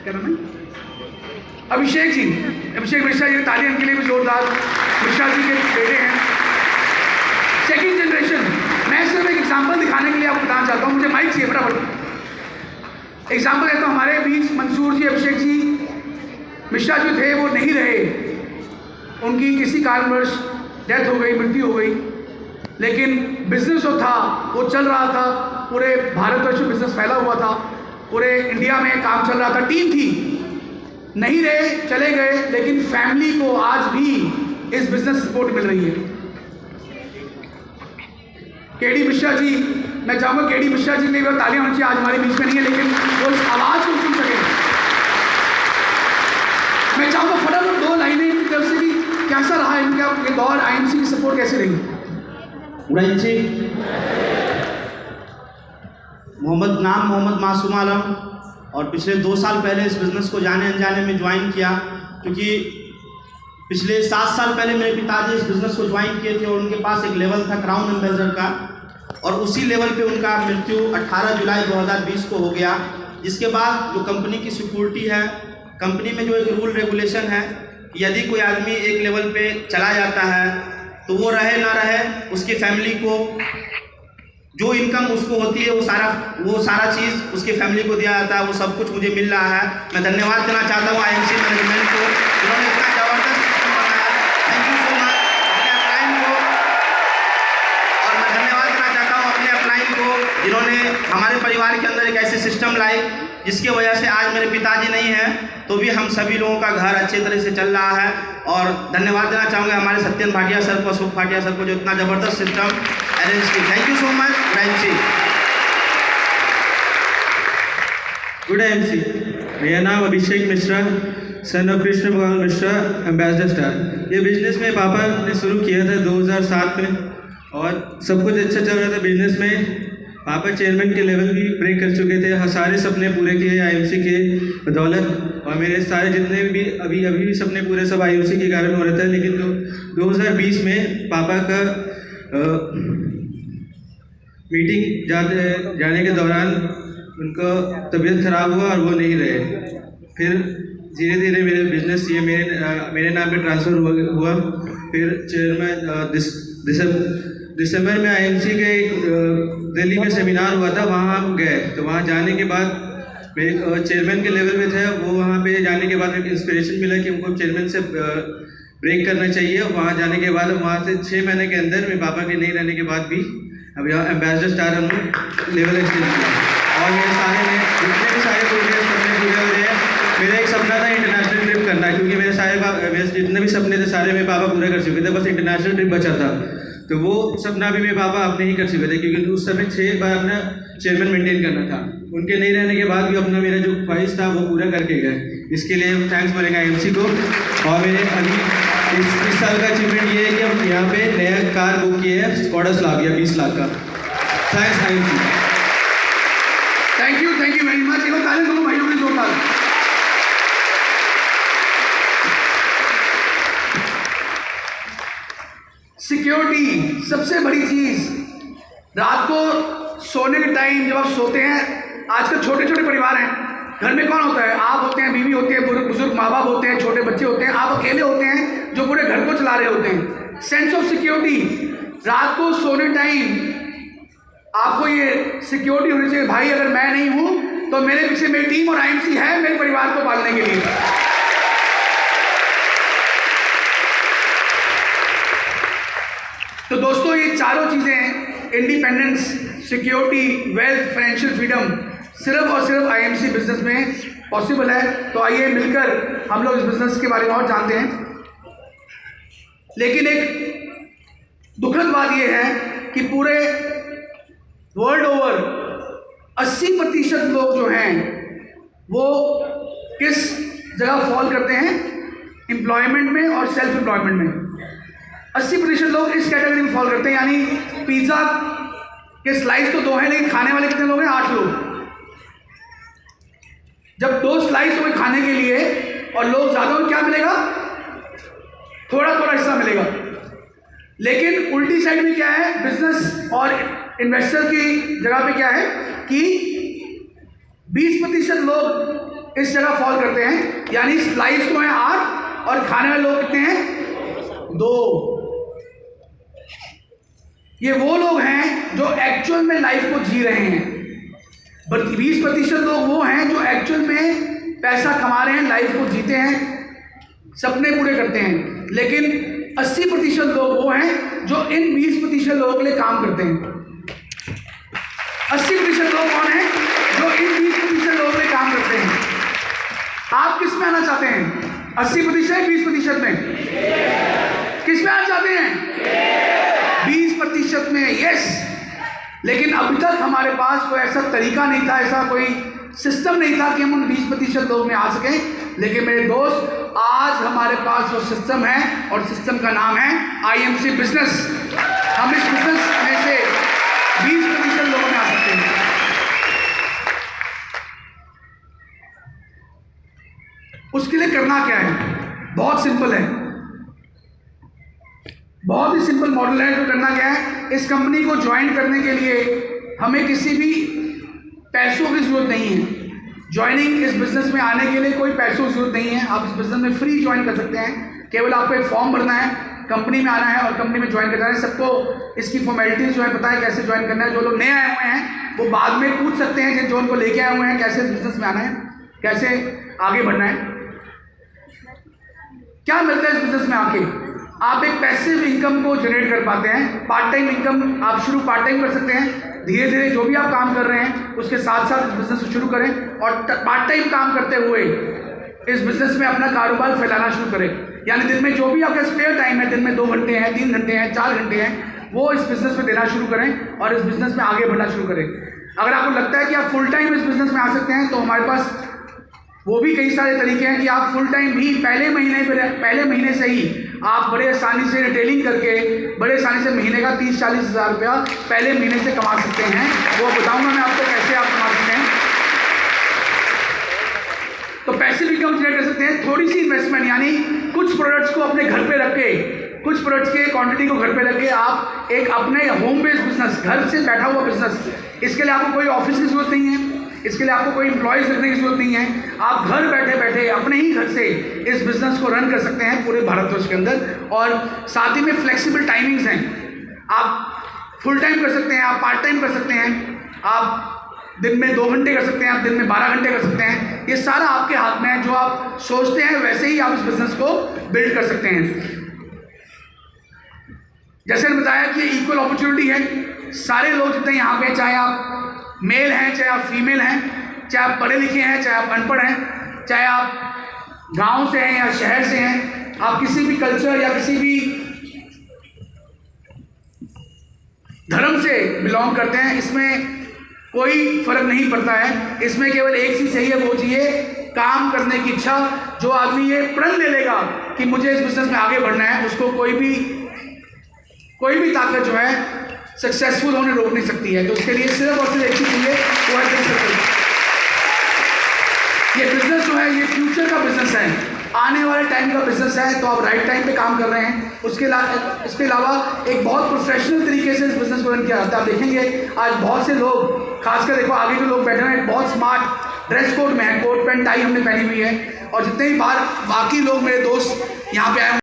क्या नाम है, अभिषेक जी, अभिषेक मिश्रा जी, तालियां इनके लिए भी जोरदार। मिश्रा जी के बेटे हैं, सेकंड जनरेशन। मैं सिर्फ एक एग्जाम्पल दिखाने के लिए आपको बताना चाहता हूँ, मुझे माइक चाहिए फटाफट। एग्जाम्पल कहता हूँ, हमारे बीच मंसूर जी, अभिषेक जी मिश्रा जो थे वो नहीं रहे, उनकी किसी कारणवश डेथ हो गई, मृत्यु हो गई, लेकिन बिजनेस जो था वो चल रहा था, पूरे भारतवर्ष में बिजनेस फैला हुआ था, पूरे इंडिया में काम चल रहा था, टीम थी। नहीं रहे, चले गए, लेकिन फैमिली को आज भी इस बिजनेस सपोर्ट मिल रही है। केडी मिश्रा जी, मैं चाहूँगा केडी मिश्रा जी ने तालियां होनी चाहिए, आज हमारे बीच में नहीं है, लेकिन वो इस आवाज़ को सुन सके। मैं चाहूँगा फटाफट 2 लाइनें इनकी तरफ से भी, कैसा रहा इनका ये दौर, आईएमसी की सपोर्ट कैसे रही? मोहम्मद मासूम आलम, और पिछले 2 साल पहले इस बिज़नेस को जाने अनजाने में ज्वाइन किया, क्योंकि पिछले 7 साल पहले मेरे पिताजी इस बिज़नेस को ज्वाइन किए थे और उनके पास एक लेवल था क्राउन एम्बेसडर का, और उसी लेवल पे उनका मृत्यु 18 जुलाई 2020 को हो गया। जिसके बाद जो कंपनी की सिक्योरिटी है, कंपनी में जो एक रूल रेगुलेशन है, यदि कोई आदमी एक लेवल पे चला जाता है तो वो रहे ना रहे, उसकी फैमिली को जो इनकम उसको होती है वो सारा चीज़ उसकी फैमिली को दिया जाता है, वो सब कुछ मुझे मिल रहा है। मैं धन्यवाद देना चाहता हूँ आईएमसी मैनेजमेंट को, जिन्होंने इतना ज़बरदस्त सिस्टम बनाया। थैंक यू सो मच अपने अपलाइन को, और मैं धन्यवाद देना चाहता हूँ अपने अपलाइन को, जिन्होंने हमारे परिवार के अंदर एक ऐसी सिस्टम लाई जिसकी वजह से आज मेरे पिताजी नहीं हैं तो भी हम सभी लोगों का घर अच्छे तरह से चल रहा है। और धन्यवाद देना चाहूँगा हमारे सत्यन भाटिया सर को, अशोक भाटिया सर को, जो इतना ज़बरदस्त सिस्टम अरेंज की। Thank you so much IMC. Good IMC. मेरा नाम अभिषेक मिश्रा, सन ऑफ कृष्ण भगवान मिश्रा, एम्बेसडर स्टार। ये बिजनेस में पापा ने शुरू किया था 2007 में, और सब कुछ अच्छा चल रहा था बिजनेस में। पापा चेयरमैन के लेवल भी ब्रेक कर चुके थे, सारे सपने पूरे किए आईएमसी के बदौलत, और मेरे सारे जितने भी अभी भी सपने पूरे सब आईएमसी के कारण हो रहे थे। लेकिन 2020 में पापा का मीटिंग जाने के दौरान उनका तबीयत ख़राब हुआ और वो नहीं रहे। फिर धीरे धीरे मेरे बिजनेस ये मेरे नाम पे ट्रांसफ़र हुआ। फिर चेयरमैन दिसंबर में आईएमसी के दिल्ली में सेमिनार हुआ था, वहाँ हम गए। तो वहाँ जाने के बाद मेरे चेयरमैन के लेवल में थे, वो वहाँ पे जाने के बाद एक इंस्पिरेशन मिला कि उनको चेयरमैन से ब्रेक करना चाहिए। वहाँ जाने के बाद वहाँ से 6 महीने के अंदर मेरे पापा के नहीं रहने के बाद भी अब यहाँ एम्बेसडर स्टार हमने लेवल एक्सटेंड किया, और मेरे सारे जितने भी सारे प्रोग्रेस सपने पूरे हो रहे हैं। मेरा एक सपना था इंटरनेशनल ट्रिप करना, क्योंकि मेरे जितने भी सपने थे सारे मेरे पापा पूरा कर चुके थे, बस इंटरनेशनल ट्रिप बचा था। तो वो सपना भी मेरे पापा अपने ही कर चुके थे, क्योंकि उस समय 6 बार अपना चेयरमैन मेंटेन करना था। उनके नहीं रहने के बाद भी अपना मेरा जो ख्वाहिश था वो पूरा करके गए। इसके लिए थैंक्स बोलेंगे आईएमसी को। और मेरे अभी इस साल का अचीवमेंट ये है कि हम यहाँ पे नया कार बुक किए है, स्कॉडा स्लाविया गया 20 लाख का। Thanks IMC. Thank you very much. एक ताली दोनों भाइयों के जोरदार। सिक्योरिटी सबसे बड़ी चीज। रात को सोने के टाइम जब आप सोते हैं, आजकल छोटे छोटे परिवार हैं, घर में कौन होता है? आप होते हैं, बीवी होती है, बुजुर्ग माँ बाप होते हैं, छोटे बच्चे होते हैं, आप अकेले होते हैं जो पूरे घर को चला रहे होते हैं। सेंस ऑफ सिक्योरिटी, रात को सोने टाइम आपको ये सिक्योरिटी होनी चाहिए, भाई अगर मैं नहीं हूं तो मेरे पीछे मेरी टीम और आईएमसी है मेरे परिवार को पालने के लिए। तो दोस्तों, ये चारों चीजें, independence, security, wealth, financial freedom, सिर्फ और सिर्फ आईएमसी बिजनेस में पॉसिबल है। तो आइए मिलकर हम लोग इस बिजनेस के बारे में और जानते हैं। लेकिन एक दुखद बात यह है कि पूरे वर्ल्ड ओवर 80% लोग जो हैं वो किस जगह फॉल करते हैं? एम्प्लॉयमेंट में और सेल्फ एम्प्लॉयमेंट में। 80% लोग इस कैटेगरी में फॉल करते हैं, यानी पिज्ज़ा के स्लाइस तो 2 हैं, लेकिन खाने वाले कितने लोग हैं? 8 लोग। जब 2 स्लाइस हुए खाने के लिए और लोग ज़्यादा हो, क्या मिलेगा? थोड़ा थोड़ा हिस्सा मिलेगा। लेकिन उल्टी साइड में क्या है? बिजनेस और इन्वेस्टर की जगह पे क्या है कि 20% लोग इस जगह फॉल करते हैं, यानी स्लाइस तो हैं 8 और खाने वाले लोग कितने हैं 2। ये वो लोग हैं जो एक्चुअल में लाइफ को जी रहे हैं। 20% लोग वो हैं जो एक्चुअल में पैसा कमा रहे हैं, लाइफ को जीते हैं, सपने पूरे करते हैं। लेकिन 80% लोग वो हैं जो इन 20% लोगों के लिए काम करते हैं। 80% लोग कौन हैं जो इन 20% लोगों के लिए काम करते हैं। आप किस में आना चाहते हैं? 80% 20% में? किस में आना चाहते हैं? 20% में। यस। लेकिन अभी तक हमारे पास कोई ऐसा तरीका नहीं था, ऐसा कोई सिस्टम नहीं था कि हम उन 20% लोग में आ सकें। लेकिन मेरे दोस्त, आज हमारे पास वो सिस्टम है और सिस्टम का नाम है IMC बिजनेस। हम इस बिजनेस में से 20% लोगों में आ सकते हैं। उसके लिए करना क्या है? बहुत सिंपल है, बहुत ही सिंपल मॉडल है। तो करना क्या है, इस कंपनी को ज्वाइन करने के लिए हमें किसी भी पैसों की जरूरत नहीं है। ज्वाइनिंग इस बिजनेस में आने के लिए कोई पैसों की जरूरत नहीं है। आप इस बिजनेस में फ्री ज्वाइन कर सकते हैं। केवल आपको एक फॉर्म भरना है, कंपनी में आना है और कंपनी में ज्वाइन करना है। सबको इसकी फॉर्मेलिटीज जो है पता है कैसे ज्वाइन करना है। जो लोग नए आए हुए हैं वो बाद में पूछ सकते हैं जो उनको लेके आए हुए हैं कैसे इस बिजनेस में आना है, कैसे आगे बढ़ना है। क्या मिलता है इस बिजनेस में आके? आप एक पैसिव इनकम को जनरेट कर पाते हैं। पार्ट टाइम इनकम आप शुरू पार्ट टाइम कर सकते हैं। धीरे धीरे जो भी आप काम कर रहे हैं उसके साथ साथ इस बिजनेस को शुरू करें और पार्ट टाइम काम करते हुए इस बिजनेस में अपना कारोबार फैलाना शुरू करें। यानी दिन में जो भी आपका स्पेयर टाइम है, दिन में 2 घंटे हैं, 3 घंटे हैं, 4 घंटे हैं, वो इस बिजनेस में देना शुरू करें और इस बिजनेस में आगे बढ़ना शुरू करें। अगर आपको लगता है कि आप फुल टाइम इस बिजनेस में आ सकते हैं तो हमारे पास वो भी कई सारे तरीके हैं कि आप फुल टाइम भी पहले महीने से ही आप बड़े आसानी से रिटेलिंग करके बड़े आसानी से महीने का 30-40 हज़ार रुपया पहले महीने से कमा सकते हैं। वो बताऊंगा मैं आपको कैसे आप कमा सकते हैं। तो पैसिव इनकम जनरेट कर सकते हैं। थोड़ी सी इन्वेस्टमेंट, यानी कुछ प्रोडक्ट्स को अपने घर पे रख के, कुछ प्रोडक्ट्स के क्वांटिटी को घर पे रख के आप एक अपने होम बेस्ड बिजनेस, घर से बैठा हुआ बिजनेस, इसके लिए आपको कोई ऑफिस की जरूरत नहीं है, इसके लिए आपको कोई एम्प्लॉयज रखने की जरूरत नहीं है। आप घर बैठे बैठे अपने ही घर से इस बिजनेस को रन कर सकते हैं पूरे भारतवर्ष के अंदर। और साथ ही में फ्लेक्सिबल टाइमिंग्स हैं। आप फुल टाइम कर सकते हैं, आप पार्ट टाइम कर सकते हैं, आप दिन में 2 घंटे कर सकते हैं, आप दिन में 12 घंटे कर सकते हैं। ये सारा आपके हाथ में है। जो आप सोचते हैं वैसे ही आप इस बिजनेस को बिल्ड कर सकते हैं। जैसे मैंने बताया कि इक्वल अपॉर्चुनिटी है। सारे लोग जितने यहाँ पे, चाहे आप मेल हैं, चाहे आप फीमेल हैं, चाहे आप पढ़े लिखे हैं, चाहे आप अनपढ़ हैं, चाहे आप गांव से हैं या शहर से हैं, आप किसी भी कल्चर या किसी भी धर्म से बिलोंग करते हैं, इसमें कोई फर्क नहीं पड़ता है। इसमें केवल एक चीज़ चाहिए, वो चाहिए काम करने की इच्छा। जो आदमी ये प्रण ले लेगा कि मुझे इस बिजनेस में आगे बढ़ना है, उसको कोई भी ताकत जो है सक्सेसफुल होने रोक नहीं सकती है। तो उसके लिए सिर्फ और सिर्फ एक चीज़ चाहिए, वो है सक्सेसफुल। ये बिजनेस जो है ये फ्यूचर का बिजनेस है, आने वाले टाइम का बिजनेस है। तो आप राइट टाइम पे काम कर रहे हैं। इसके अलावा एक बहुत प्रोफेशनल तरीके से इस बिजनेस को रन किया जाता है। आप देखेंगे आज बहुत से लोग, खासकर देखो आगे जो लोग बैठे हैं, बहुत स्मार्ट ड्रेस कोड में है, कोट पैंट टाई हमने पहनी हुई है। और जितने भी बाकी लोग मेरे दोस्त यहाँ पे आए